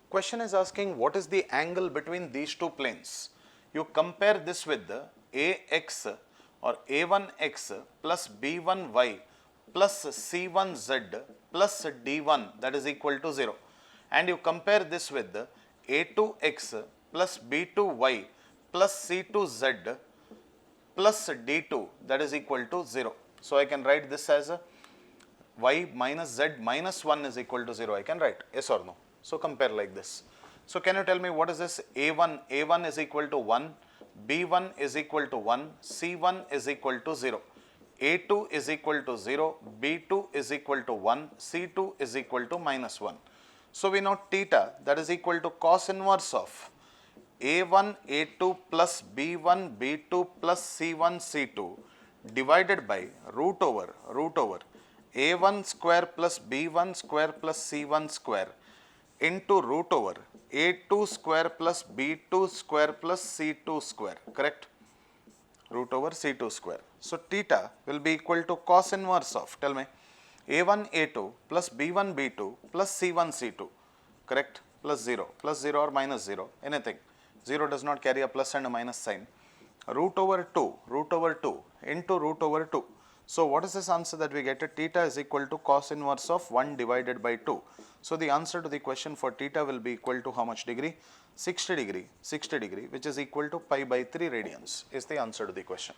Question is asking what is the angle between these two planes. You compare this with the AX or A1X plus B1Y plus C1Z plus D1, that is equal to 0, and you compare this with the A2X plus B2Y plus C2Z plus D2, that is equal to 0. So I can write this as a y minus z minus 1 is equal to 0. I can write, yes or no. So compare like this. So can you tell me what is this? A1, A1 is equal to 1, B1 is equal to 1, C1 is equal to 0, A2 is equal to 0, B2 is equal to 1, C2 is equal to minus 1. So we know theta, that is equal to cos inverse of A1 A2 plus B1 B2 plus C1 C2 divided by root over A1 square plus B1 square plus C1 square into root over A2 square plus B2 square plus C2 square, correct? Root over C2 square. So theta will be equal to cos inverse of, tell me, A1 A2 plus B1 B2 plus C1 C2, correct? Plus 0 or minus 0, anything. 0 does not carry a plus and a minus sign. Root over 2 into root over 2. So what is this answer that we get? Theta is equal to cos inverse of 1 divided by 2. So the answer to the question for theta will be equal to how much degree? 60 degree, which is equal to pi by 3 radians is the answer to the question.